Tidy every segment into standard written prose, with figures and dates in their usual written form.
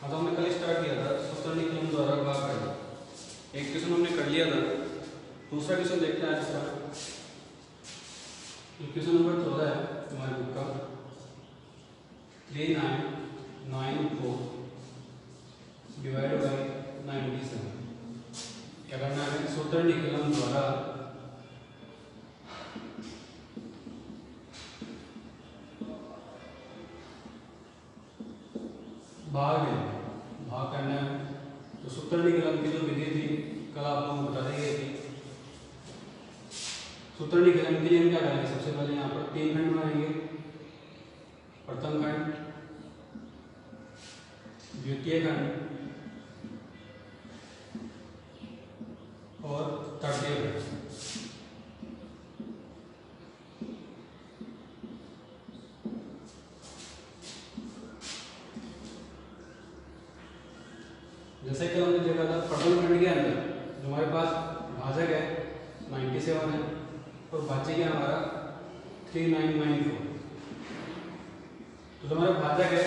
हाँ तो हमने कल स्टार्ट किया था सूत्र निकलन द्वारा भाग करना। एक क्वेश्चन हमने कर लिया था, दूसरा क्वेश्चन देखते हैं आज इसका। क्वेश्चन नंबर 14 है तुम्हारी बुक का 3994 डिवाइड बाई 97। क्या करना है? सूत्र निकलन द्वारा भाग करना है। तो सूत्र निकलन की जो विधि थी कल आप लोगों को बता दी गई थी। सूत्र निकलन के लिए हम क्या करेंगे? सबसे पहले यहाँ पर 3 खंड बनाएंगे। प्रथम खंड, द्वितीय खंड और तृतीय खंड। जैसे कि हमने देखा था प्रथम खंड के अंदर जो हमारे पास भाजक है 97 है और भाज्य क्या हमारा 3994। तो हमारा भाजक है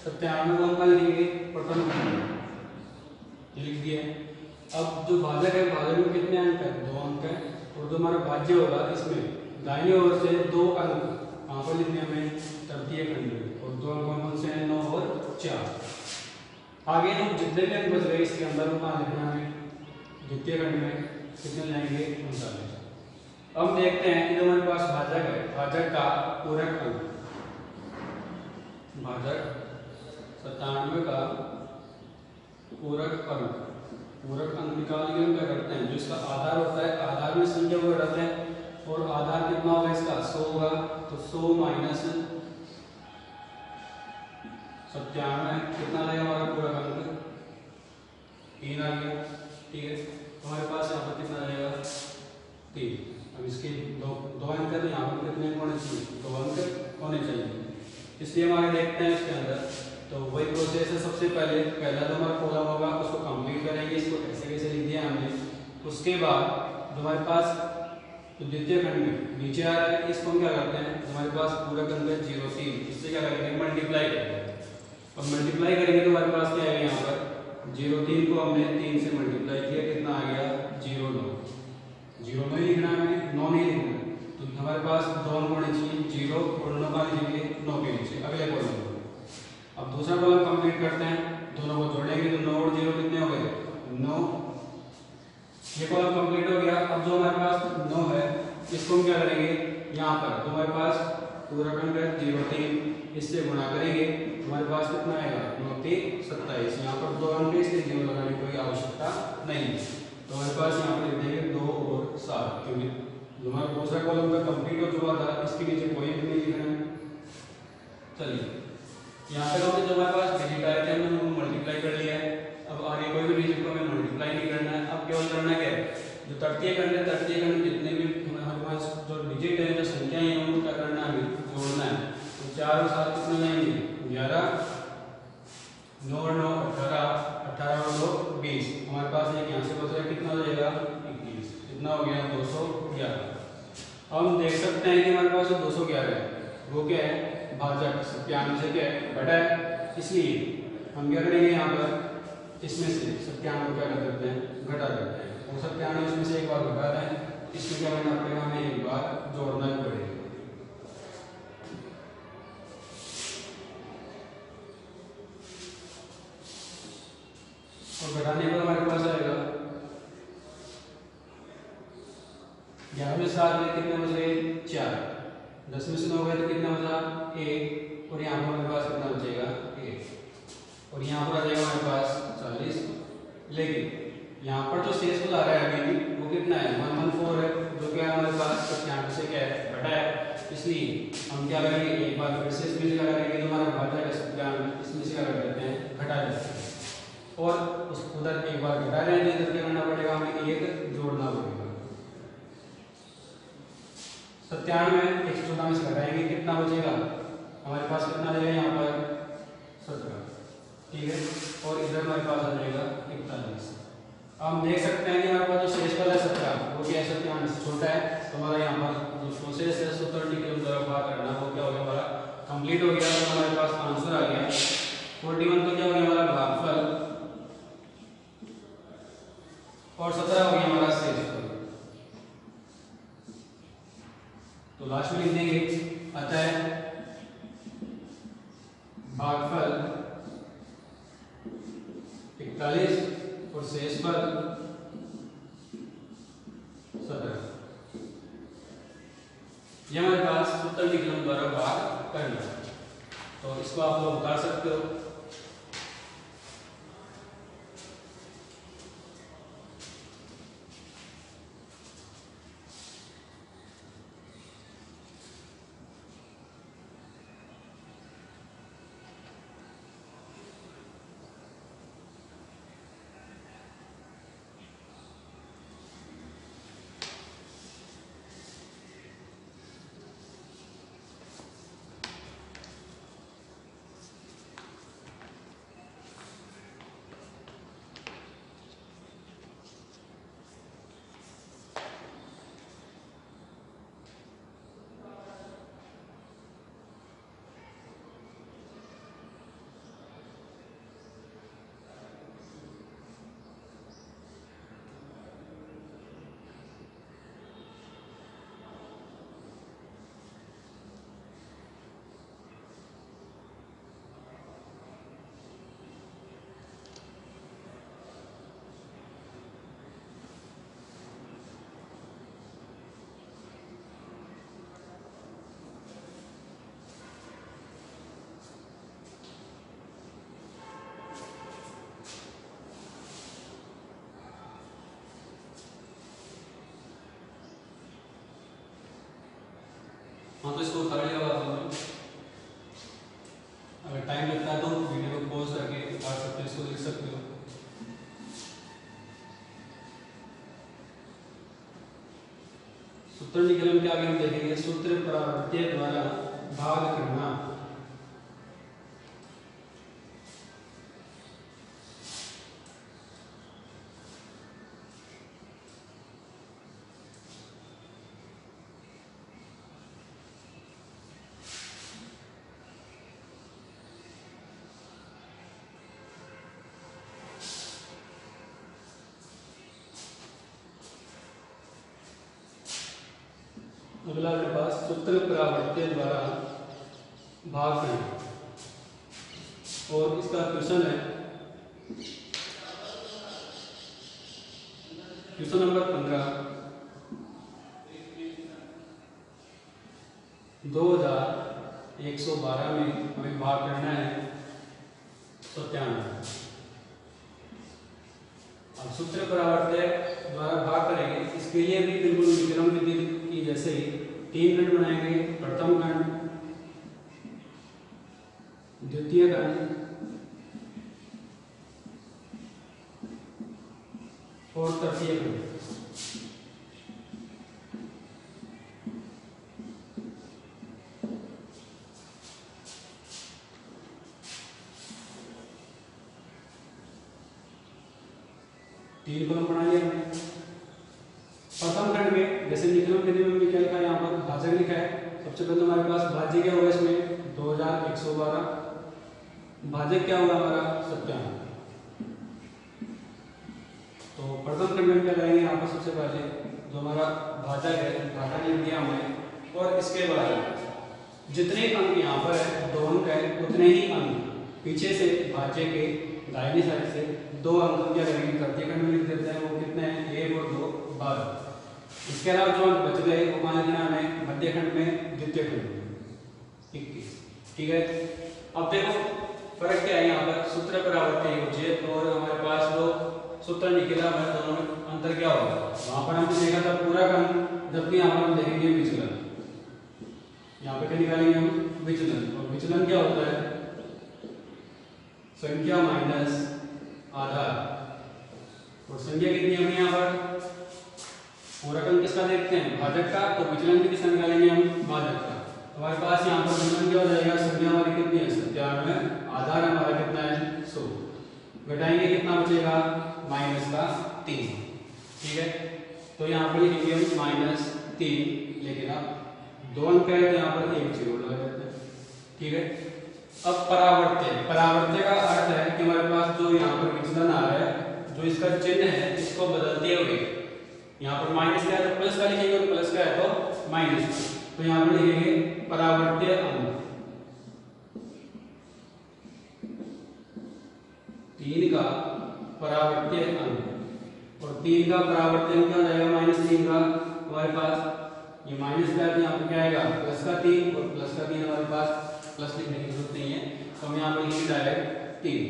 97 को हम कहाँ लिखेंगे? प्रथम खंड ये लिख दिया है। अब जो भाजक है, भाजक में कितने अंक है? 2 अंक है। और जो हमारा भाज्य होगा इसमें दाहिनी ओर से 2 अंक कहाँ पर लिखने हमें? तृतीय खंड में। और 2 अंक कौन से हैं? 9 और 4। आगे हम जितने भी अंक बच गए इसके अंदर वो कहाँ लिखना है? द्वितीय खंड में कितने लाएंगे? 39। अब देखते हैं कि जो हमारे पास भाजक है, भाजक का पूरक अंक, भाजक 97 का पूरक अंक निकालने के हम क्या करते हैं? जो इसका आधार होता है, आधार में संख्या को घटाते हैं। और आधार कितना होगा इसका? 100 होगा। तो 100 माइनस 97 कितना आएगा हमारा पूरक अंक? 3 आ गया। ठीक है, हमारे पास यहाँ पर कितना आएगा? 3। अब इसके दो अंक है, यहाँ पर कितने होने चाहिए? 2 अंक होने चाहिए। इसलिए हमारे देखते हैं इसके अंदर तो वही प्रोसेस है। सबसे पहला तो हमारा कॉलम होगा उसको कंप्लीट करेंगे। इसको ऐसे कैसे लिख दिया हमने। उसके बाद जो हमारे पास तो द्वितीय खंड में नीचे आ रहा है, इसको हम क्या करते हैं? हमारे पास पूरक अंक है 03, इससे क्या करेंगे? मल्टीप्लाई करेंगे। अब मल्टीप्लाई करेंगे तो हमारे पास क्या आएगा? यहाँ पर 03 को हमने 3 से मल्टीप्लाई किया, कितना आ गया? 09 ही लिखना है, 9 नहीं लिखना। तो हमारे पास 2 अंक होने चाहिए, 0 और 9 का लिखेंगे 9 के नीचे अगले कॉलम में। अब दूसरा कॉलम कंप्लीट करते हैं, दोनों को जोड़ेंगे तो 9 और 0 कितने हो गए? 9। ये कॉलम कंप्लीट हो गया। अब जो हमारे पास 9 है इसको हम क्या करेंगे? यहाँ पर जो हमारे पास पूरक अंक है 03, इससे गुणा करेंगे हमारे पास कितना आएगा? 9 3 27। यहाँ पर 2 अंक इसलिए 0 लगाने की कोई आवश्यकता नहीं है। तो हमारे पास यहाँ पर लिख देंगे 2 और 7, क्योंकि जो हमारा दूसरा कॉलम का कंप्लीट हो चुका था इसके नीचे कोई नहीं लिखना है। चलिए यहाँ पे हमने जो हमारे पास डिजिट आए थे हमने मल्टीप्लाई कर लिया है। अब आगे कोई भी डिजिट को हमें मल्टीप्लाई नहीं करना है। अब केवल करना क्या है? जो तृतीय खंड है, तृतीय खंड जितने भी हमारे पास जो डिजिट है, जो संख्याएं हैं, उनको क्या करना है? हमें जोड़ना है। तो 4 और 7 कितने लाएंगे? 11, 9 और 9 18, 18 और 2 20। हमारे पास एक यहाँ से बच रहा है, कितना हो जाएगा? 21। कितना हो गया? 211। अब हम देख सकते हैं कि हमारे पास जो 211 है वो क्या है? भाजक 97 से क्या है? घटा है। इसलिए हम क्या करेंगे? यहाँ पर इसमें से 97 क्या कर देते हैं? घटा देते हैं। और 97 इसमें से एक बार घटा दें, इसमें क्या करना पड़ेगा? हमें एक बार जोड़ना ही पड़ेगा। और घटाने पर हमारे पास आएगा 11 में 7 में कितने बचे? 4। 10 में से 9 गए तो कितना बचा? 1। और यहाँ पर हमारे पास कितना बचेगा? 1। और यहाँ पर आ जाएगा हमारे पास 40। लेकिन यहाँ पर जो शेष बचा रहा है अभी भी वो कितना है? 114 है, जो क्या है हमारे पास 97 से क्या है? घटा है। इसलिए हम क्या करेंगे? एक बार फिर से इसमें से क्या करेंगे? जो हमारा भाजक है 97 इसमें से क्या कर देते हैं? घटा देते हैं। और उस उधर एक बार घटा रहे हैं, इधर क्या करना पड़ेगा? हमें 1 जोड़ना पड़ेगा। 97 में 114 में से घटाएंगे, कितना बचेगा? हमारे पास कितना आ जाएगा? यहाँ पर 17। ठीक है, और इधर हमारे पास आ जाएगा 41। हम देख सकते हैं कि हमारे पास जो शेष वाला 17 वो क्या है? 97 से छोटा है। तो हमारा यहाँ पर जो प्रोसेस है सूत्र निकलन द्वारा भाग करना वो क्या हो गया? हमारा कंप्लीट हो गया। तो हमारे पास आंसर आ गया 41 तो क्या हो गया हमारा भागफल और 17 हो गया हमारा शेषफल। तो लास्ट में लिख देंगे अतः भागफल 41 और शेषफल 17। ये हमारे पास उत्तर विकलन द्वारा भाग करना है, तो इसको आप लोग उतार सकते हो। हाँ, तो इसको उतार लिया आप लोगों ने। अगर टाइम लगता है तो वीडियो को पॉज करके उतार सकते हो, इसको लिख सकते हो। सूत्र निकलन के आगे हम देखेंगे सूत्र परावर्त्य द्वारा भाग करना। अगला मेरे पास सूत्र परावर्त्य द्वारा भाग करना, और इसका क्वेश्चन है क्वेश्चन नंबर 15। 2112 में हमें भाग करना है 97। अब सूत्र परावर्त्य द्वारा भाग करेंगे, इसके लिए भी बिल्कुल विक्रम विधि की जैसे ही 3 खंड बनाएंगे। प्रथम खंड, द्वितीय खंड और तृतीय खंड। तीन कॉलम बना लिया हमने। प्रथम खंड में जैसे निकलन विधि में क्या लिखा है, यहाँ पर भाजक लिखा है। सबसे पहले हमारे पास भाज्य क्या होगा, इसमें 2112। भाजक क्या होगा हमारा 97। तो प्रथम खंड में क्या करेंगे, यहाँ पर सबसे पहले जो हमारा भाजक है, भाजक लिख दिया हमने। और इसके बाद जितने अंक यहाँ पर है 2 अंक है, उतने ही अंक पीछे से भाज्य के दाहिनी साइड से 2 अंक क्या करेंगे, तृतीय खंड में लिख देते हैं। वो कितने हैं, 1 और 2 12। इसके अलावा जो अंक बच गए वो कहाँ लिखना है, मध्य खंड में, द्वितीय खंड में 21। ठीक है। अब देखो फर्क क्या है, यहाँ पर सूत्र परावर्त्य योज्य और हमारे पास जो सूत्र निकला है, दोनों में अंतर क्या होगा। वहां पर हमने देखा था पूरा क्रम, जबकि यहाँ पर हम देखेंगे विचलन। यहाँ पे क्या निकालेंगे हम, विचलन। और विचलन क्या होता है, संख्या माइनस आधार। और संख्या कितनी होगी यहाँ पर, पूरा क्रम किसका देखते हैं, भाजक का। तो विचलन भी किसका निकालेंगे हम, भाजक का। हमारे पास यहाँ पर विचलन क्या हो जाएगा, संख्या हमारी कितनी है 97, आधार हमारा कितना है 100। घटाएंगे कितना बचेगा, -3। ठीक है। तो यहाँ पर लिखेंगे हम -3, लेकिन अब 2 अंक है तो यहाँ पर 1 0 लगा देते हैं। ठीक है। अब परावर्त्य, परावर्त्य का अर्थ है कि हमारे पास जो यहाँ पर विचलन आ रहा है, जो इसका चिन्ह है, इसको बदलते हुए यहाँ पर माइनस का है तो प्लस का लिखेंगे और प्लस का है तो माइनस। तो यहाँ पर लिखेंगे परावर्त्य अंक 3 का परावर्त्य अंक, और 3 का परावर्त्य अंक क्या हो जाएगा -3 का। हमारे पास ये माइनस का है तो यहाँ पर क्या आएगा प्लस का 3, और प्लस का 3 हमारे पास प्लस लिखने की जरूरत नहीं है, तो हम यहाँ पर लिखेंगे डायरेक्ट 3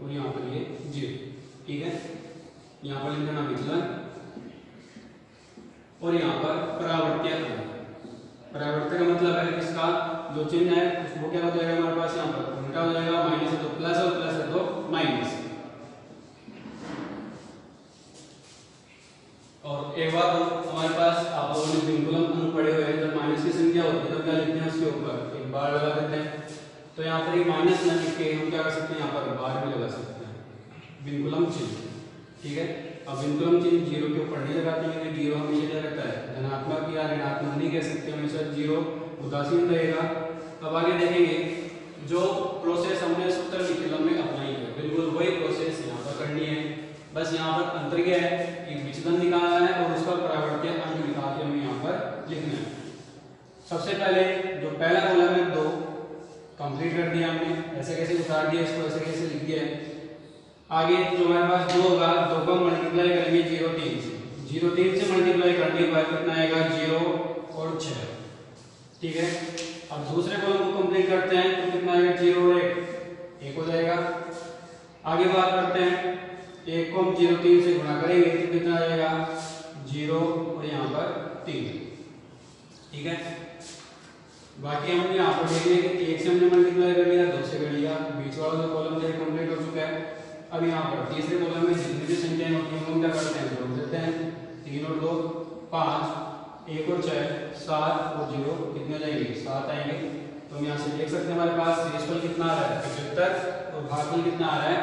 और यहाँ पर ये 0। ठीक है, यहाँ पर लिख देना विचलन और यहाँ पर परावर्त्य अंक। परावर्त्य का मतलब है इसका जो चिन्ह है वो क्या हो जाएगा हमारे पास यहाँ पर उल्टा हो जाएगा, माइनस है तो प्लस और प्लस है तो माइनस। और एक बार हमारे पास आप लोगों ने विकुलम अंक पढ़े हुए हैं, जब माइनस की संख्या होती है तो क्या लिखते हैं उसके ऊपर एक बार लगा देते हैं। तो यहाँ पर एक माइनस न लिख के हम क्या कर सकते हैं, यहाँ पर बार भी लगा सकते हैं, विकुलम चिन्ह। ठीक है, अब विकुलम चिन्ह 0 के ऊपर नहीं लगाते हैं, क्योंकि 0 हमेशा क्या रहता है धनात्मक या ऋणात्मक नहीं कह सकते, हमेशा 0 उदासीन रहेगा। अब आगे देखेंगे जो प्रोसेस हमने सूत्र विकलन में अप्लाई किया, बिल्कुल वही प्रोसेस यहाँ पर करनी है। बस यहाँ पर अंतर क्या है कि विचलन निकालना है और उसका परावर्त्य अंक निकाल के हमें यहाँ पर लिखना है। सबसे पहले जो पहला कॉलम है 2 कंप्लीट कर दिया हमने, ऐसे कैसे उतार दिया इसको, ऐसे कैसे लिख दिया है। आगे जो हमारे पास 2 होगा, 2 को मल्टीप्लाई करेंगे 0 3 से, 0 3 से मल्टीप्लाई करने के बाद कितना आएगा 0 और 6। ठीक है, अब दूसरे कॉलम को कंप्लीट करते हैं तो कितना आएगा 0 और 1 हो जाएगा। आगे बात करते हैं 1 को हम 0 3 से गुणा करेंगे तो कितना आएगा 0 और यहाँ पर 3। ठीक है, बाकी हम यहाँ पर देख लेंगे कि 1 से हमने मल्टीप्लाई कर लिया, 2 से कर लिया, बीच वाला जो कॉलम है कंप्लीट हो चुका है। अब यहाँ पर तीसरे कॉलम में जितनी भी संख्याएं होती हैं हम क्या करते हैं जोड़ देते हैं, 3 और 2 5, 1 और 6 7 और 0 कितने हो जाएंगे 7 आएंगे। तो हम यहाँ से देख सकते हैं हमारे पास शेषफल कितना आ रहा है 75 और भागफल कितना आ रहा है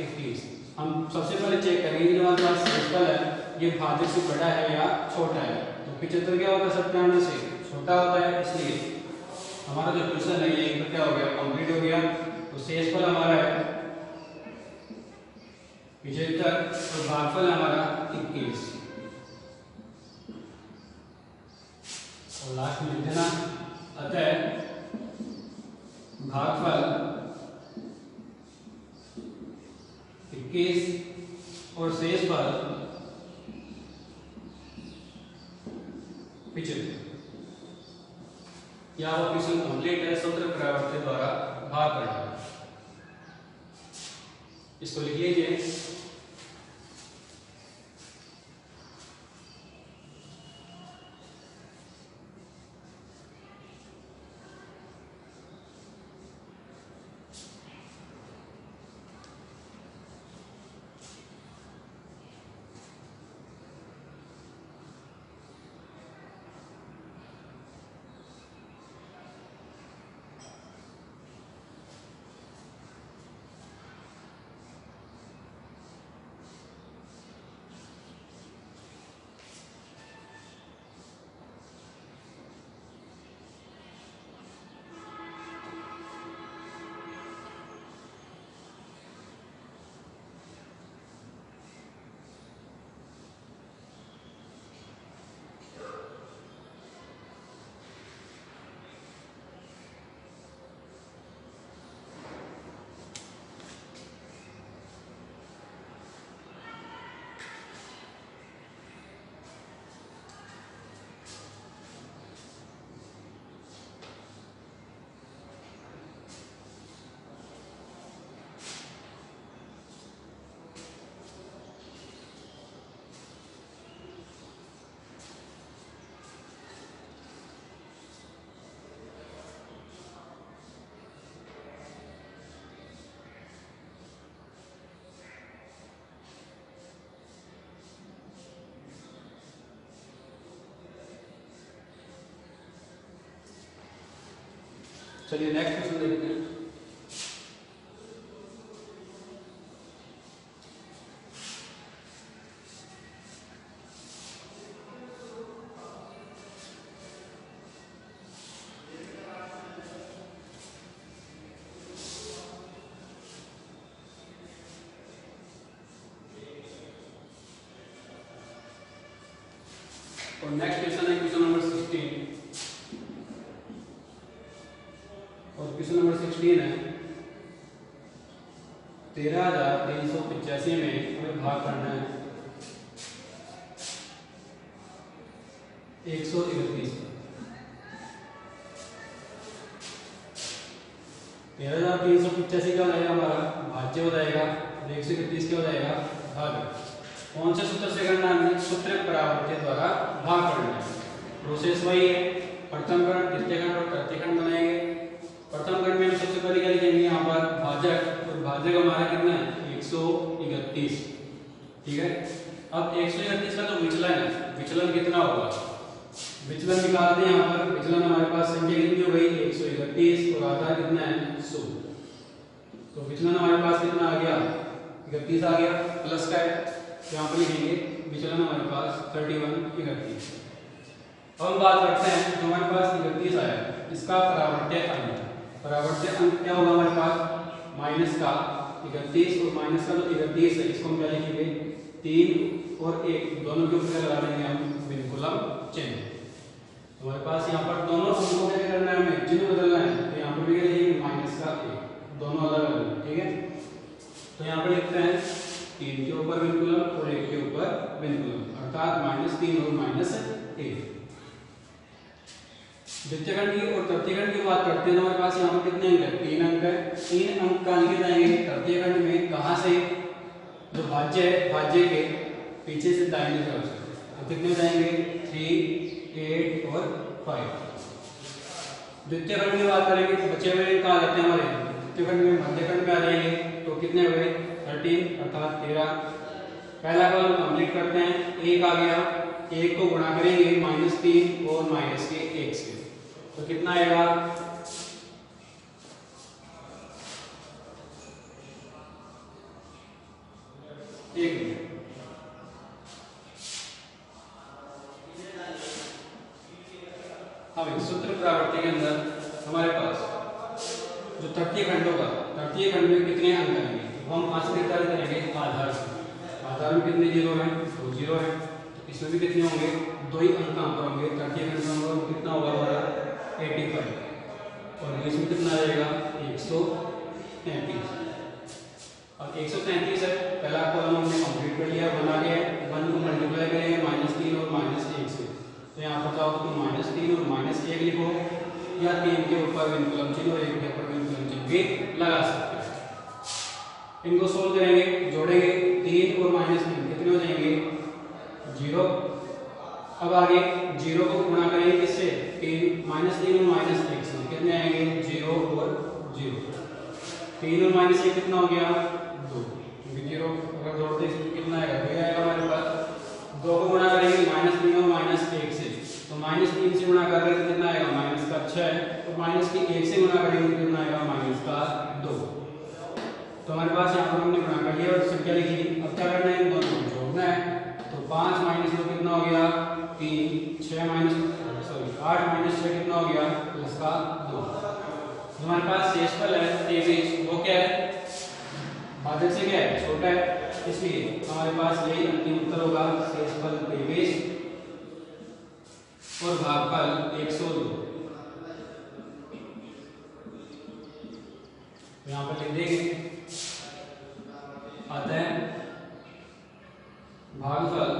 31। हम सबसे पहले चेक करेंगे जो हमारे पास शेषफल है ये भाजक से बड़ा है या छोटा है। तो 75 क्या होता है 97 से छोटा होता है, इसलिए हमारा जो क्वेश्चन है ये क्या हो गया कंप्लीट हो गया। तो शेषफल हमारा है 75 और भागफल हमारा 21 और लास्ट में लिखना अतः भागफल 21 और शेषफल 75। यह क्वेश्चन कंप्लीट है, सूत्र परावर्त्य द्वारा भाग करना। इसको लिख लीजिए। चलिए नेक्स्ट क्वेश्चन देखते हैं। और नेक्स्ट क्वेश्चन है क्वेश्चन नंबर 16। और क्वेश्चन नंबर 16 है 13,385 में हमें भाग करना है 131। 13,385 क्या हो जाएगा हमारा भाज्य हो जाएगा, 131 क्या हो जाएगा भाग। कौन से सूत्र से करना है? सूत्र परावर्त्य द्वारा भाग करना है। प्रोसेस वही है, प्रथम खंड, द्वितीय खंड और तृतीय खंड बनाएंगे। प्रथम खंड में हम सबसे पहले क्या लिखेंगे यहाँ पर भाजक, और भाजक हमारा कितना है 131। ठीक है। अब 131 का जो विचलन है, विचलन कितना होगा? विचलन निकालते हैं यहाँ पर। विचलन हमारे पास संख्या कितनी हो गई 131 और आधार कितना है 100। तो विचलन हमारे पास कितना आ गया 31 आ गया, प्लस का है यहाँ पर लिखेंगे विचलन हमारे पास 31 31। अब हम बात करते हैं जो हमारे पास 31 आया इसका परावर्त्य अंक। परावर्त्य अंक क्या होगा हमारे पास माइनस का 31 और माइनस का जो 31 है इसको हम क्या लिखेंगे 3 और 1 दोनों के ऊपर लगा देंगे हम विनकुलम चिन्ह। हमारे पास यहाँ पर दोनों अंकों को क्या करना है हमें चिन्ह बदलना है, तो यहाँ पर भी लिखेंगे माइनस का 1 दोनों अलग अलग। ठीक है। तो यहाँ पर लिखते हैं 3 के ऊपर विनकुलम और 1 के ऊपर विनकुलम, अर्थात -3 और -1। द्वितीय खंड की और तृतीय खंड की बात करते हैं तो हमारे पास यहाँ पर कितने अंक है 3 अंक है। 3 अंक कहाँ लिखे जाएंगे तृतीय खंड में, कहाँ से? जो भाज्य है भाज्य के पीछे से दाहिनी तरफ से, तो कितने जाएंगे 3 8 और 5। द्वितीय खंड की बात करेंगे तो बचे हुए कहाँ जाते हैं हमारे द्वितीय खंड में मध्य खंड में आ जाएंगे, तो कितने हुए 13 अर्थात 13। पहला कॉलम कंप्लीट करते हैं, 1 आ गया, 1 को गुणा करेंगे -3 और माइनस के 1 से, तो कितना आएगा 1। अब इस सूत्र परावर्त्य के अंदर हमारे पास जो तृतीय खंड होगा, तृतीय खंड में कितने अंक आएंगे तो हम आश्रित करेंगे आधार से। आधार में कितने जीरो हैं 2 जीरो है, तो इसमें भी कितने होंगे 2 ही अंक कहाँ पर होंगे तृतीय खंड में, कितना होगा हमारा 85 और इसमें कितना आ जाएगा 133। अब 133 है, पहला कॉलम हमने कंप्लीट कर लिया, बना के 1 को मल्टीप्लाई करेंगे -3 और -1 से, तो यहाँ पर चाहो तो -3 और -1 लिखो या 3 के ऊपर विनकुलम चिन्ह और 1 के ऊपर विनकुलम चिन्ह भी लगा सकते हैं। इनको सोल्व करेंगे, जोड़ेंगे 3 और -3 कितने हो जाएंगे 0। अब आगे 0 को गुणा करेंगे किससे -3 और -1 से, कितने आएंगे 0 और 0। 3 और -1 कितना हो गया 2, क्योंकि 0 अगर जोड़ते हैं कितना आएगा 2 आएगा हमारे पास। 2 को गुणा करेंगे -3 और -1 से, तो -3 से गुणा करेंगे तो कितना आएगा -6 है, और -1 से गुणा करेंगे तो कितना आएगा -2। तो हमारे पास यहाँ पर हमने गुणा कर लिया और संख्या लिखी। अब क्या करना है इन दोनों को जोड़ना है, तो 5 - 2 कितना हो गया 3, 8 - 6 कितना हो गया +2। हमारे पास शेषफल है 23, वो क्या है भाजक से क्या है छोटा है, इसलिए हमारे पास यही अंतिम उत्तर होगा शेषफल 23 और भागफल 102। यहाँ पर लिख देंगे आता है भागफल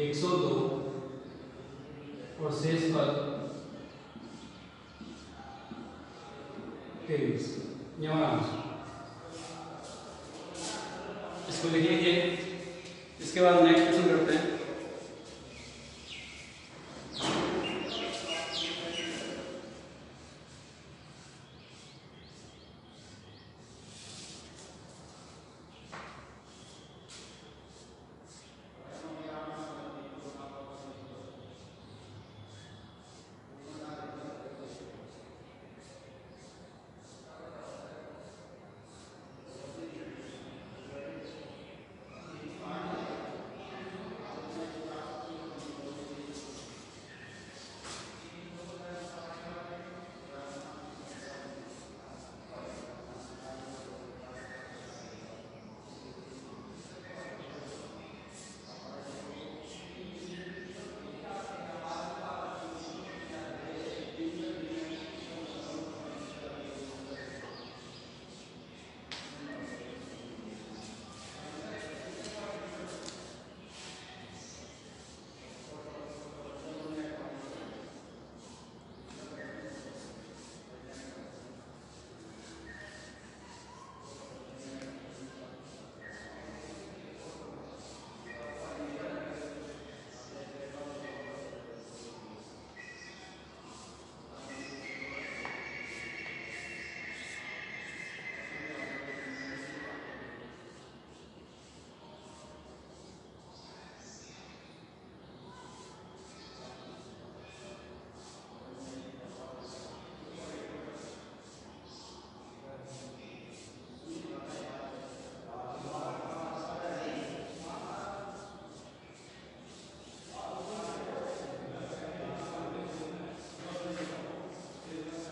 102 और शेषफल 23। इसको लिख लीजिए। इसके बाद नेक्स्ट क्वेश्चन करते हैं।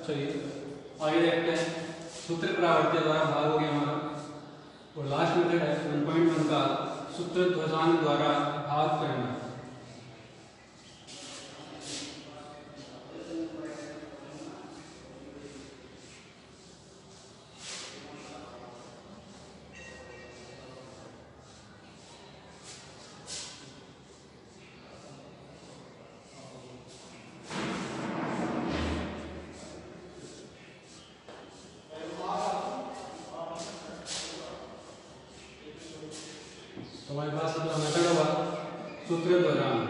चलिए आगे देखते हैं। सूत्र परावर्त्य द्वारा भाग हो गया हमारा, और लास्ट मेथड है 1.1 का सूत्र ध्वजांक द्वारा भाग करना। तो हमारे पास जो मेथड होगा सूत्र ध्वजांक,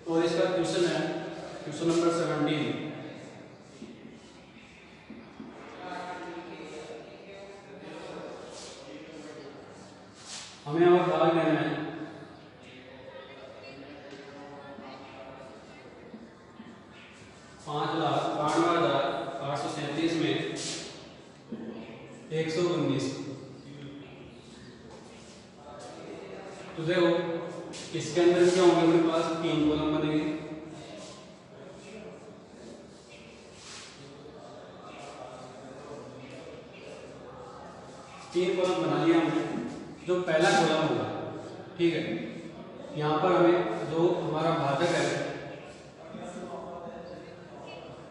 और इसका क्वेश्चन है क्वेश्चन नंबर 17। हमें और भाग लेना है 5,92,837 में 119। तो देखो इसके अंदर क्या होंगे, हमारे पास 3 कॉलम बनेंगे। तीन कॉलम बना लिया हमने। जो पहला कॉलम होगा, ठीक है, यहाँ पर हमें जो हमारा भाजक है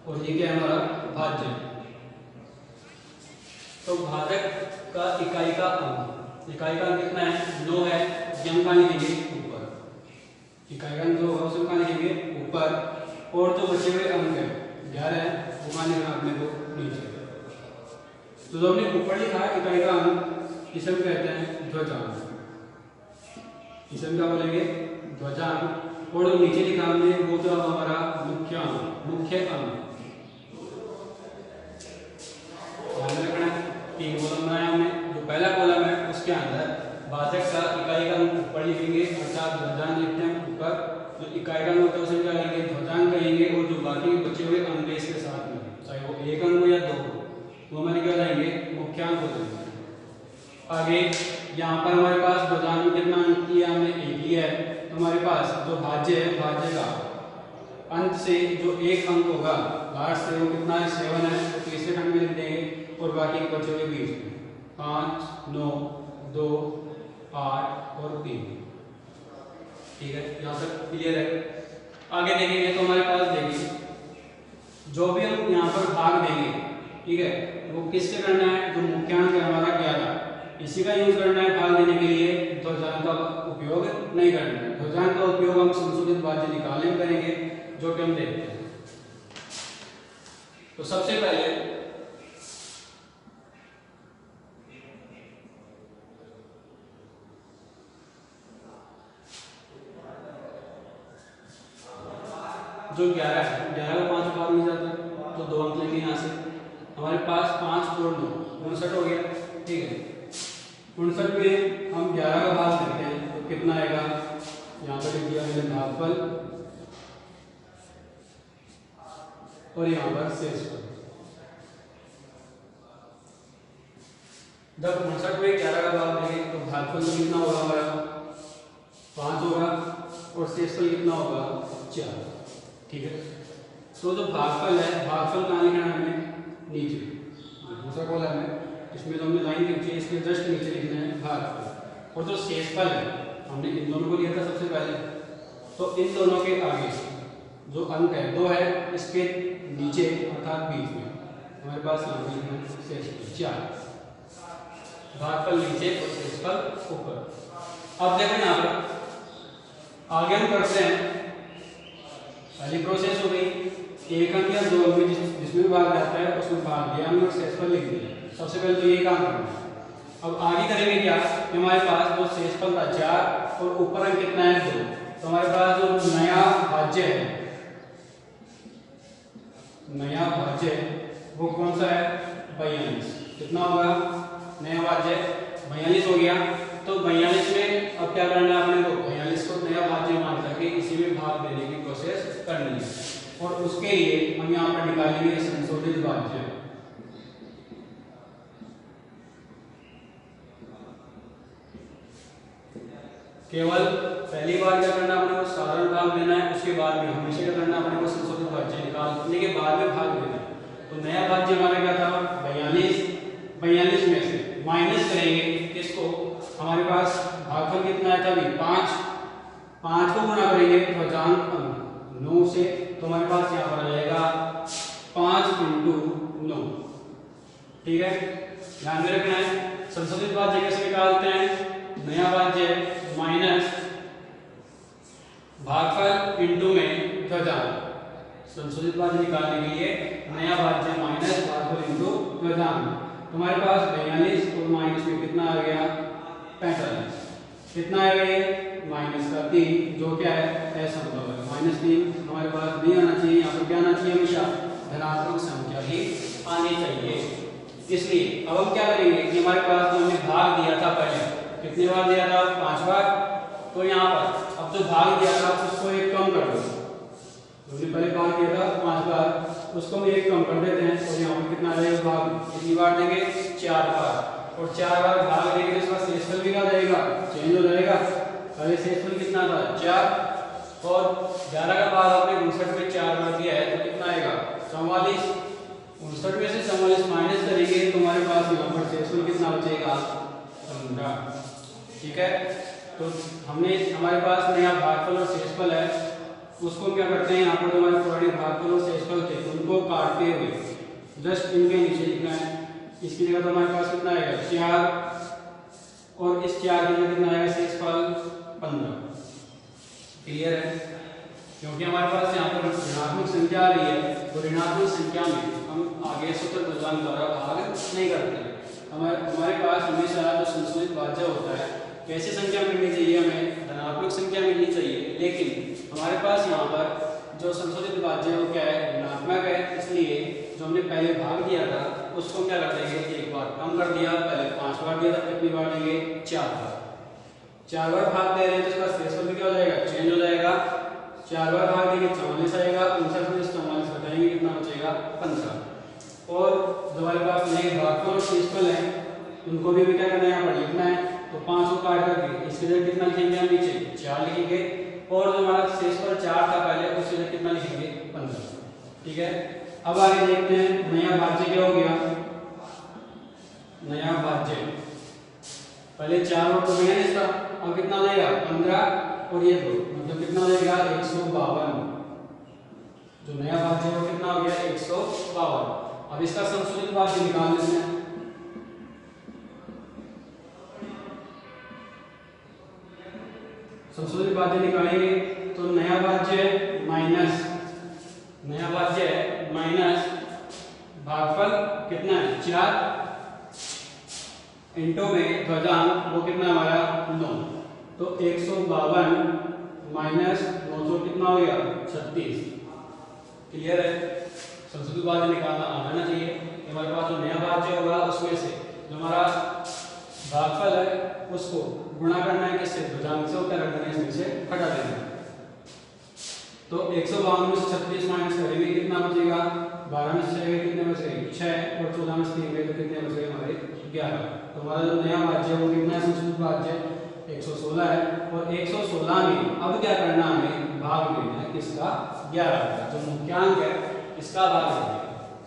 और ये क्या है हमारा भाज्य, तो भाजक का इकाई का अंक कितना है 9 है, यम का लिखेंगे ऊपर, इकाई का अंक जो होगा उसको कहाँ लिखेंगे ऊपर, और जो बचे हुए अंक है 11 है वो कहाँ लिखना अपने को नीचे। तो जो हमने ऊपर लिखा है इकाई का अंक, इसे हम कहते हैं ध्वजांक, इसे हम क्या बोलेंगे ध्वजांक, और जो नीचे लिखा हमने वो जो हमारा मुख्य अंक रखना है। 3 कॉलम बनाया हमने। जो पहला कॉलम है उसके अंदर भाजक का इकाई का अंक ऊपर लिखेंगे, अर्थात ध्वजांक लिखते हैं ऊपर, जो इकाई का अंक होता है उसे क्या कहेंगे ध्वजांक कहेंगे, और जो बाकी बचे हुए अंक इसके साथ में चाहे वो 1 अंक हो या 2 वो हमारे क्या रहेंगे मुख्यांक हो जाएंगे। आगे यहाँ पर हमारे पास ध्वजांक कितना अंक किया हमने 1 ही है, तो हमारे पास जो भाज्य है भाज्य का अंत से जो 1 अंक होगा लास्ट से वो कितना है 7 है, तो तीसरे खंड में लिख देंगे, और बाकी बचे हुए बीच में 5, 9, 2, 8 और 3। ठीक है, यहाँ तक क्लियर है। आगे देखेंगे तो हमारे पास देखिए जो भी हम यहाँ पर भाग देंगे, ठीक है, वो किससे करना है, जो मुख्यांक है हमारा 11 इसी का यूज करना है भाग देने के लिए, ध्वजांक का उपयोग नहीं करना है। ध्वजांक का उपयोग हम संशोधित भाज्य निकालने में करेंगे, जो कि हम देखते हैं। तो सबसे पहले जो 11 है 11 का 5 भाग मिल जाता है, तो 2 अंक लेंगे यहाँ से। हमारे पास 5 और 9 59 हो गया, ठीक है। 59 में हम 11 का भाग करते हैं तो कितना आएगा, यहाँ पर लिख दिया मैंने भागफल, और यहाँ पर शेषफल। जब 59 में 11 का भाग देंगे तो भागफल तो कितना होगा हमारा 5 होगा, और शेषफल कितना होगा 4, ठीक है। तो जो भागफल है, भागफल कहाँ लिखना है हमें नीचे, दूसरा कॉलम है इसमें तो हमने लाइन लिखी है, इसके जस्ट नीचे लिखना है भागफल। और जो शेषफल है हमने इन दोनों को लिया था सबसे पहले, तो इन दोनों के आगे जो अंक है 2 है, इसके नीचे अर्थात बीच में हमारे पास यहाँ पे लिखना है शेषफल 4, भागफल नीचे और शेषफल ऊपर। अब देखो यहाँ पर आगे हम करते हैं, पहली प्रोसेस हो गई 1 अंक या 2 अंक जिसमें भाग जाता है उसमें भाग दिया हमने और शेषफल लिख दिया। सबसे पहले तो ये काम करना है। अब आगे करेंगे क्या कि हमारे पास जो शेषफल था 4 और ऊपर अंक कितना है 2, तो हमारे पास जो नया भाज्य है वो कौन सा है 42। कितना होगा नया भाज्य 42 हो गया। तो 42 में अब क्या करना है अपने को 42 को नया भाज्य मान करके इसी में भाग देने की प्रोसेस करनी है, और उसके लिए हम यहाँ पर निकालेंगे संशोधित भाज्य। केवल पहली बार क्या करना अपने को साधारण भाग लेना है, उसके बाद में हमेशा क्या करना अपने को संशोधित भाज्य निकालने के बाद में भाग देना है। तो नया भाज्य हमारा क्या था 42 में से माइनस करेंगे किसको, हमारे पास भागफल कितना है था 5 को गुणा करेंगे भुजांक 9 से, तो हमारे पास यहाँ पर आ जाएगा 5 × 9। ठीक है, ध्यान में रखना है। संशोधित भाज्य कैसे निकालते हैं, नया भाज्य माइनस भागफल इंटू में भुजांक। संशोधित भाज्य निकालने के लिए नया भाज्य माइनस भागफल इंटू भुजांक। तुम्हारे पास 42 और माइनस में कितना आ गया 45, कितना आएगा ये माइनस का 3, जो क्या है असंभव है। -3 हमारे पास नहीं आना चाहिए, यहाँ पर क्या आना चाहिए हमेशा धनात्मक संख्या ही आनी चाहिए। इसलिए अब हम क्या करेंगे कि हमारे पास जो हमने भाग दिया था पहले, कितनी बार दिया था 5 बार, तो यहाँ पर अब जो भाग दिया था उसको एक कम कर दो, हमने पहले भाग दिया था 5 बार, उसको हम एक कम कर देते हैं, और यहाँ पर कितना रहेगा भाग, कितनी बार देंगे 4 बार, और 4 बार भाग देंगे तो इसका शेषफल भी क्या जाएगा चेंज हो जाएगा। पहले शेषफल कितना था 4, और 11 का भाग आपने 59 में 4 बार दिया है, तो कितना आएगा 44, 59 में से 44 माइनस करेंगे तो हमारे पास यहाँ पर शेषफल कितना बचेगा 15। ठीक है, तो हमने हमारे पास नया भागफल और शेषफल है, उसको क्या करते हैं यहाँ पर जो हमारे पुराने भागफल और शेषफल थे उनको काटते हुए जस्ट इनके नीचे लिखना है। इसकी जगह तो हमारे पास कितना आएगा 4, और इस 4 की जगह कितना आएगा शेषफल 15। क्लियर है, क्योंकि हमारे पास यहाँ पर ऋणात्मक संख्या आ रही है, तो ऋणात्मक संख्या में हम आगे सूत्र भुजांक द्वारा भाग नहीं करते। हमारे पास हमेशा जो संशोधित भाज्य होता है कैसी संख्या मिलनी चाहिए, हमें धनात्मक संख्या मिलनी चाहिए, लेकिन हमारे पास यहाँ पर जो संशोधित भाज्य है वो क्या है ऋणात्मक है। इसलिए जो हमने पहले भाग दिया था उसको क्या कर देंगे एक बार कम कर दिया, पहले 5 बार दिया था, कितनी बार देंगे 4 बार। 4 बार भाग दे रहे हैं तो इसका शेषफल भी क्या हो जाएगा चेंज हो जाएगा। 4 बार भाग देंगे 44 आएगा, 59 में से 44 घटाएंगे कितना बचेगा 15। और जो हमारे पास नए भागफल और शेषफल है उनको भी क्या करना है यहाँ पर लिखना है, तो 5 को काट करके इसके जगह कितना लिखेंगे हम नीचे 4 लिखेंगे, और जो हमारा शेषफल 4 था पहले उसके जगह कितना लिखेंगे 15। ठीक है, अब आगे देखते हैं नया भाज्य क्या हो गया। नया भाज्य पहले 4 और तो गया इसका, अब कितना देगा 15 और ये 2, मतलब कितना देगा 152। जो नया भाज्य है वो कितना हो गया 152। अब इसका संशोधित भाज्य निकाल लेते हैं। संशोधित भाज्य निकालेंगे तो नया भाज्य माइनस भागफल कितना है 4 इंटू में भुजांक वो कितना हमारा 9, तो 152 माइनस 900 कितना हो गया 36। क्लियर है, संशोधित भाज्य निकालना आना चाहिए। हमारे पास जो नया भाज्य होगा उसमें से जो हमारा भागफल है उसको गुणा करना है किससे भुजांक से, क्या करना है इसमें से हटा देना है। तो 152 में से 36 माइनस करेंगे कितना बचेगा 12 में से कितने बचेंगे 6, और 14 में से 3 तो कितने बचेंगे हमारे 11। तो हमारा जो नया भाज्य है वो कितना है संशोधित भाज्य 116 है, और 116 में अब क्या करना हमें भाग देना है किसका 11 का, जो मुख्यांक है इसका भाग देना है।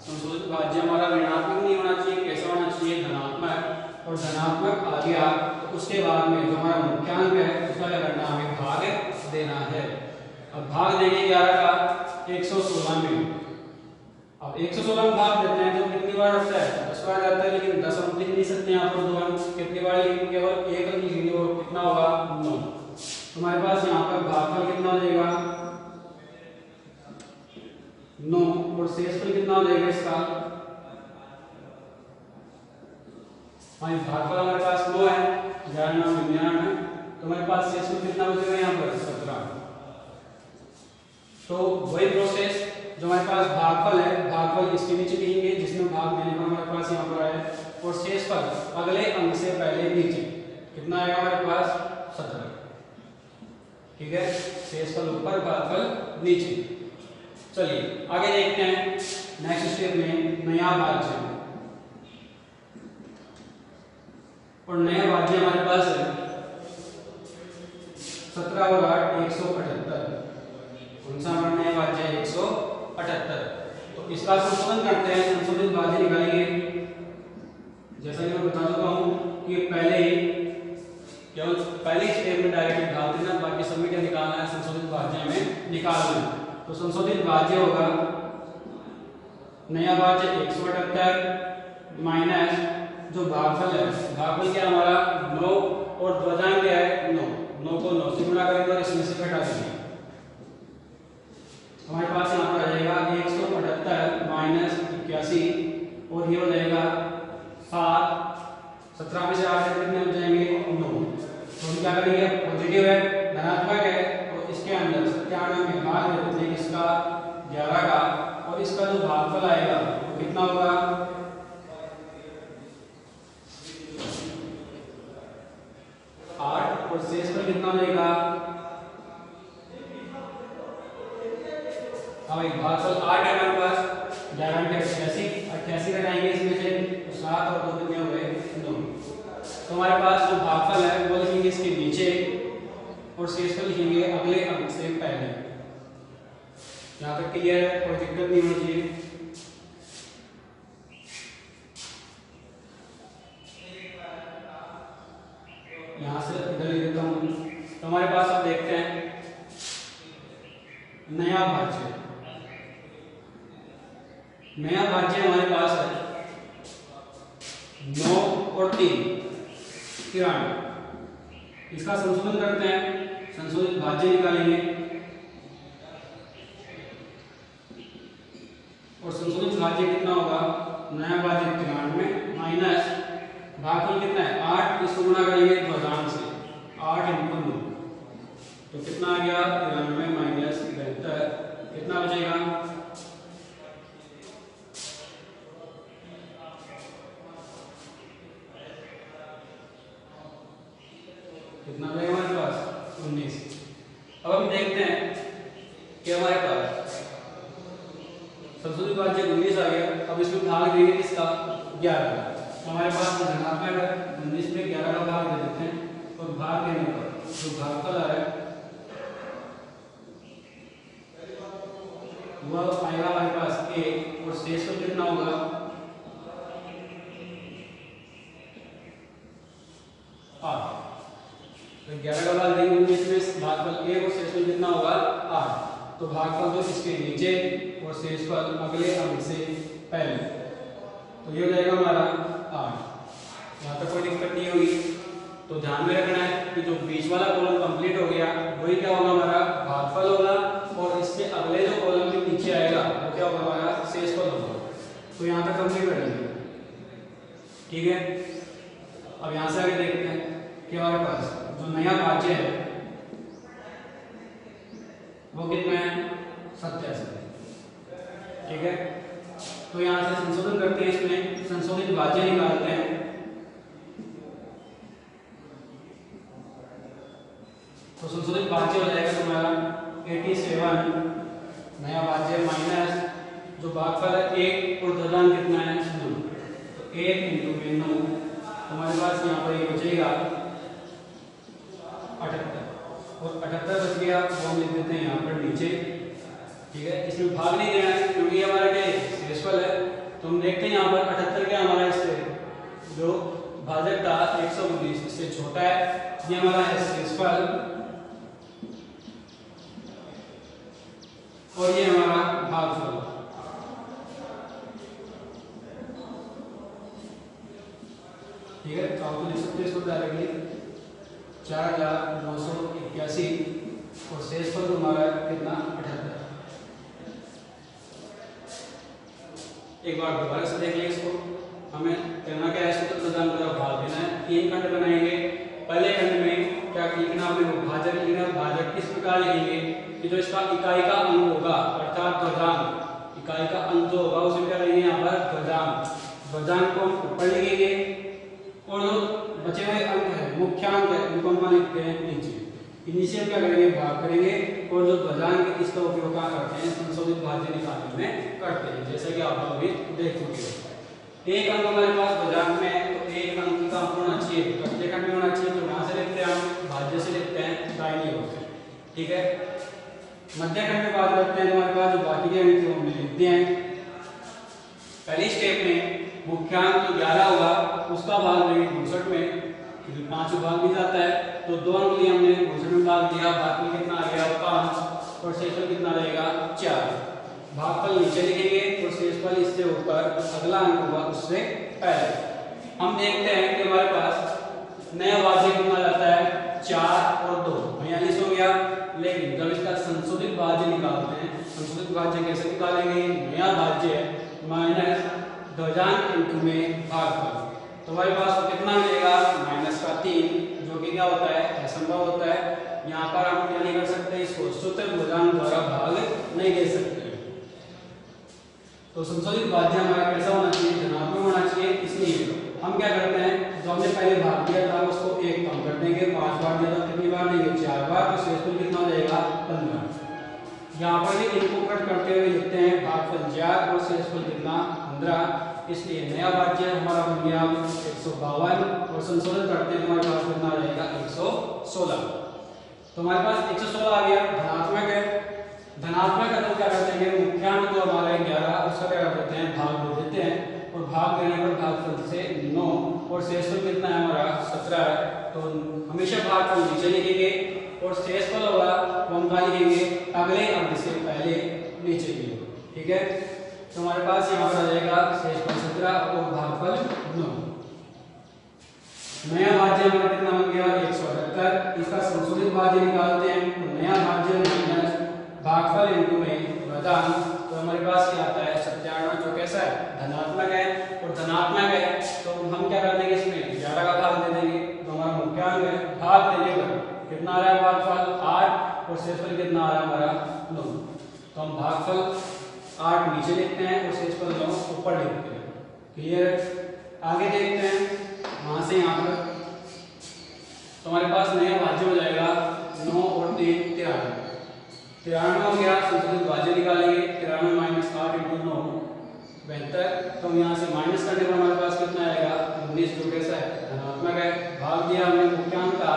संशोधित भाज्य हमारा ऋणात्मक नहीं होना चाहिए, कैसा होना चाहिए धनात्मक, और धनात्मक आ गया तो उसके बाद में जो हमारा मुख्यांक है उसका क्या करना हमें भाग देना है। अब भाग देंगे 11 का 116 में, अब 116 में भाग देते हैं तो कितनी बार आता है 10 बार आता है, लेकिन 10 हम लिख नहीं सकते यहाँ पर, तो हम कितनी बार लिखेंगे केवल एक लिखेंगे, और कितना होगा 9। हमारे पास यहाँ पर भागफल कितना हो जाएगा 9, और शेषफल कितना हो जाएगा इसका, भागफल हमारे पास 9 है 11 9 99, तो हमारे पास शेषफल कितना बचेगा यहाँ पर 17। तो वही प्रोसेस जो हमारे पास भागफल है, भागफल इसके नीचे लिखेंगे जिसमें भाग देने पर हमारे पास यहाँ पर आया, और शेषफल अगले अंक से पहले नीचे कितना आएगा हमारे पास 17। ठीक है, शेषफल ऊपर भागफल नीचे। चलिए आगे देखते हैं नेक्स्ट स्टेप में नया भाज्य, और नया भाज्य हमारे पास है 17 और 8 178। कौन सा हमारा नया भाज्य है? 178। तो इसका संशोधन करते हैं, संशोधित भाज्य निकालेंगे। जैसा कि मैं बता चुका हूं कि पहले ही केवल पहले स्टेप में डायरेक्ट निकाल देना, बाकी सबमिट निकालना है, संशोधित भाज्य में निकालना है। तो संशोधित भाज्य होगा नया भाज्य 178 माइनस जो भागफल है, भागफल क्या हमारा 9 और ध्वजांक क्या है 9, 9 को 9 से गुणा करेंगे और इसमें से घटा देंगे। हमारे पास यहाँ पर आ जाएगा 178 माइनस 81 और ये हो जाएगा 7। 17 में से 8 कितने हो जाएंगे? 9। तो हम क्या करेंगे? पॉजिटिव है, धनात्मक है, तो इसके अंदर 97 में भाग देते हैं इसका 11 का, और इसका जो भागफल आएगा वो कितना होगा? 8 और शेष पर कितना हो जाएगा? अब एक भागफल 8 है हमारे पास, 11 के 88 घटाएंगे इसमें से, तो 7 और 2 कितने हो गए? 9। तो हमारे पास जो भागफल है वो लिखेंगे इसके नीचे और शेष पर लिखेंगे अगले अंक से पहले। यहाँ तक क्लियर है? कोई दिक्कत नहीं होनी चाहिए। यहाँ से इधर लिख देता हूँ। तो हमारे पास अब देखते हैं नया भाज्य। नया भाज्य हमारे पास है 9 और 3 93। इसका संशोधन करते हैं, संशोधित भाज्य निकालेंगे और संशोधित भाज्य कितना होगा? नया भाज्य 93 माइनस भागफल कितना है 8, इसको गुणा करेंगे ध्वजांक से 8 × 9, तो कितना आ गया? 93 माइनस 72, कितना बचेगा? कितना बचेगा हमारे पास? 19। अब हम देखते हैं कि हमारे पास संशोधित भाज्य 19 आ गया। अब इसमें भाग देंगे किसका? 11। हमारे पास धनात्मक है, 19 में 11 का भाग दे देते हैं और भाग देने पर जो भागफल आ रहा है वह आएगा हमारे पास 1 और शेष पर कितना होगा? 8। तो 11 का भाग देंगे 19 में, भागफल 1 और शेष पर कितना होगा? 8। तो भागफल तो इसके नीचे और शेष पर अगले अंक से पहले, तो ये हो जाएगा हमारा 8। यहाँ तक कोई दिक्कत नहीं होगी। तो ध्यान में रखना है कि जो बीच वाला कॉलम कंप्लीट हो गया वही क्या होगा? हमारा भागफल होगा, और इसके अगले जो कॉलम के नीचे आएगा वो क्या होगा? हमारा शेषफल होगा। तो यहाँ तक कंप्लीट कर लेंगे, ठीक है। अब यहाँ से आगे देखते हैं कि हमारे पास जो नया भाज्य है वो कितना है? 87, ठीक है। तो यहाँ से संशोधन करते हैं, इसमें संशोधित भाज्य निकालते हैं। तो संशोधित भाज्य हो जाएगा तुम्हारा 87 नया भाज्य माइनस जो भागफल है 1 और ध्वजांक कितना है? 9, तो 1 × 9 हमारे पास यहाँ पर ये बचेगा 78, और 78 बच गया वो हम लिख देते हैं यहाँ पर नीचे, ठीक है। इसमें भाग नहीं देना है क्योंकि हमारा क्या शेषफल है। तो हम देखते हैं यहाँ पर 78 क्या हमारा इससे जो भाजक था 119 इससे छोटा है, ये हमारा है शेषफल और ये हमारा भागफल। ठीक है, तो आपको लिख सकते हैं इसको डायरेक्टली 4981 और शेषफल हमारा कितना? 78। एक बार दोबारा से देख लें इसको। हमें करना क्या है? इसको प्रदान कर भाग देना है। 3 खंड बनाएंगे। पहले खंड में क्या लिखना? हमें भाजक लिखना। भाजक किस प्रकार लिखेंगे कि जो इसका इकाई का अंक होगा अर्थात ध्वजांक, इकाई का अंक जो होगा उसे क्या करेंगे? यहाँ पर ध्वजांक। ध्वजांक को हम ऊपर लिखेंगे और जो बचे हुए अंक है मुख्यांक है उनको हम लिखते हैं नीचे। इन्हीं से क्या करेंगे? भाग करेंगे और जो ध्वजांक इसका उपयोग क्या करते हैं? संशोधित भाज्य निकालने में करते हैं, जैसा कि आप अभी देख चुके हो। एक अंक हमारे पास ध्वजांक में है तो एक अंक का होना चाहिए, प्रत्येक खंड में होना चाहिए, तो वहां से लिखते हैं हम भाज्य से लिखते हैं दाहिनी ओर। ठीक है, मध्यखंड में बात करते हैं। हमारे पास जो बाकी के अंक थे वो हम लिखते हैं। पहली स्टेप में मुख्यांक जो 11 होगा उसका भाग लेंगे 62 में, क्योंकि 5 भाग भी जाता है, तो 2 अंक लिए हमने 62 में भाग दिया। भागफल कितना आ गया 5 और शेषफल कितना रहेगा 4। भागफल नीचे लिखेंगे और शेषफल इससे ऊपर अगला अंक होगा उससे पहले। हम देखते हैं कि हमारे पास नया भाज्य कितना जाता है 4 और 2, 42 हो गया। लेकिन जब इसका संशोधित भाज्य निकालते हैं, संशोधित भाज्य कैसे निकालेंगे, नया भाज्य माइनस ध्वजांक इंटू में भागफल, तो हमारे पास कितना मिलेगा माइनस का 3, जो कि क्या होता है असंभव होता है। यहाँ पर हम क्या नहीं कर सकते, इसको सूत्र ध्वजांक द्वारा भाग नहीं दे सकते। तो संशोधित भाज्य हमारा कैसा होना चाहिए, धनात्मक होना चाहिए। इसलिए हम क्या करते हैं, जो हमने पहले भाग दिया था उसको 1 कम कर देंगे। 5 बार दिया था कितनी बार देंगे 4 बार, तो शेषफल कितना हो जाएगा 15। यहाँ पर भी इनको कट करते हुए लिखते हैं भागफल 4 और शेषफल कितना 15। इसलिए नया भाज्य हमारा बन गया 152 और संशोधित करते हैं हमारे पास कितना आ जाएगा 116। तो हमारे पास 116 आ गया, धनात्मक है। धनात्मक है तो क्या करते हैं, मुख्यांक जो हमारा 11 उसका क्या करते हैं भाग दे देते हैं, और भाग देने पर भागफल से 9 और शेषफल कितना है हमारा 17 है। तो हमेशा भागफल नीचे लिखेंगे और शेषफल होगा वो हम कहाँ लिखेंगे, अगले अंक से पहले नीचे की ओर। ठीक है, तो हमारे पास यहाँ पर आ जाएगा शेषफल 17 और भागफल 9। नया भाज्य हमारा कितना बन गया 178। इसका संशोधित भाज्य निकालते हैं, तो नया भाज्य माइनस भागफल इनटू में ध्वजांक, तो हमारे पास क्या आता है 97, जो कैसा है धनात्मक है। और धनात्मक है तो हम क्या कर देंगे, इसमें 11 का भाग दे देंगे, तो हमारा मुख्यांक है। भाग देने पर कितना आ रहा है भागफल 8 और शेषफल कितना आ रहा है हमारा 9। तो हम भागफल 8 नीचे लिखते हैं और शेषफल 9 ऊपर लिखते हैं। क्लियर, आगे देखते हैं वहां से यहाँ पर। तो हमारे पास नया भाज्य हो जाएगा 9 और 3 93 हो गया। संशोधित भाज्य निकालेंगे, 93 माइनस 8 इंटू 9 72। तो हम यहाँ से माइनस करने पर हमारे पास कितना आएगा 19, जो कैसा है धनात्मक है। भाग दिया हमने मुख्यांक का,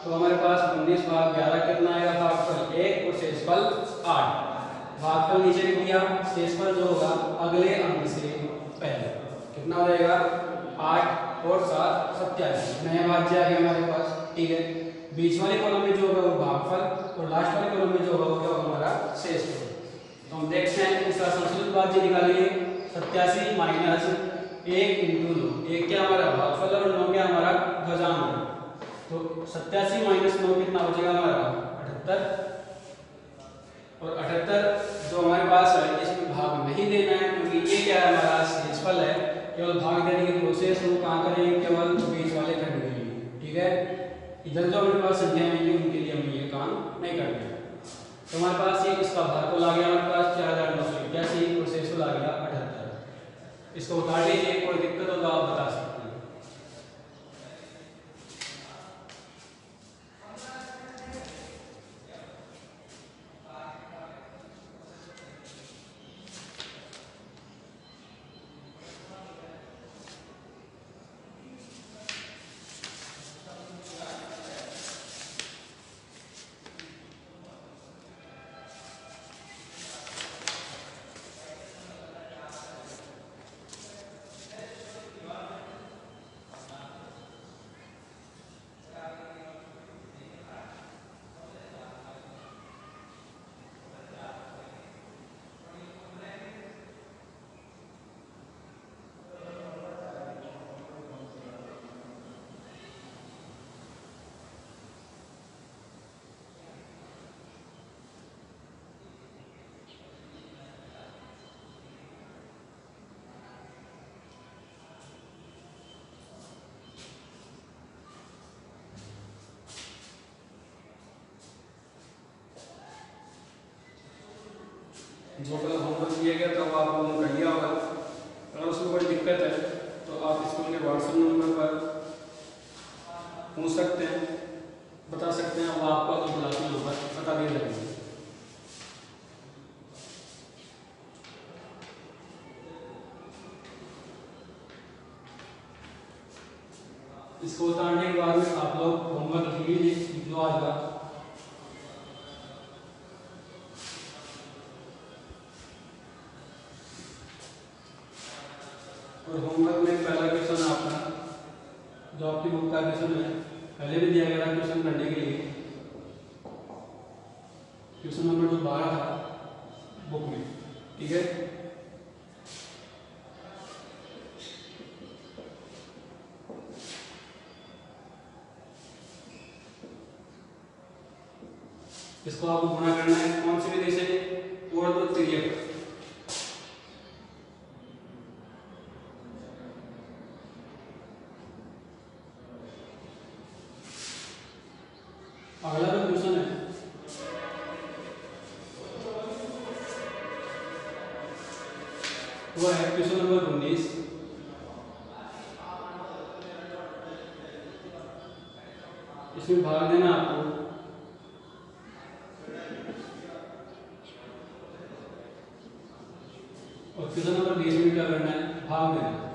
तो हमारे पास 19 भाग 11 कितना आएगा भागफल 1 और शेषफल 8। भागफल नीचे लिख दिया, शेषफल जो होगा अगले अंक से पहले कितना हो जाएगा 8 और 7 27। नया भाज्य आ गया हमारे पास। ठीक है, बीच वाले कॉलम में जो होगा वो भागफल और लास्ट वाले कॉलम में जो होगा वो क्या होगा हमारा शेषफल। तो हम देखते हैं इसका संशोधित भाज्य निकालिए, 87 माइनस 1 इंटू 9। 1 क्या हमारा भागफल और 9 क्या हमारा ध्वजांक। तो 87 माइनस 9 कितना बचेगा हमारा 78। और 78 जो हमारे पास है इसमें भाग नहीं देना है, क्योंकि ये क्या है हमारा शेषफल है। केवल भाग देने की प्रोसेस हम कहाँ करेंगे, केवल बीच वाले खंड के लिए। ठीक है, इधर जो हमारे पास संख्या आएंगी उनके लिए हम ये काम नहीं करते। तो हमारे पास ये इसका भागफल आ गया हमारे पास 4981 और शेषफल आ गया 78। इसको उतार लीजिए, कोई दिक्कत हो तो आप बता सकते हैं। जो कल होमवर्क दिया गया था वो आप लोगों ने कर लिया होगा। अगर उसमें कोई दिक्कत है तो आप स्कूल के व्हाट्सएप नंबर पर पूछ सकते हैं, बता सकते हैं, वो आपको अपनी क्लास में नंबर बता दिए जाएंगे। इसको उतारने के बाद में आप लोग होमवर्क लिख लो आज का। और होमवर्क में पहला क्वेश्चन है आपका, जो आपकी बुक का क्वेश्चन है, पहले भी दिया गया था क्वेश्चन करने के लिए। क्वेश्चन नंबर जो 12 था बुक में, ठीक है। इसको आपको गुणा करना है कौन सी विधि से, ऊर्ध्वक्रियक। अगला जो क्वेश्चन है वो है क्वेश्चन नंबर 19। इसमें भाग देना आपको, और क्वेश्चन नंबर 20 में क्या करना है, भाग देना।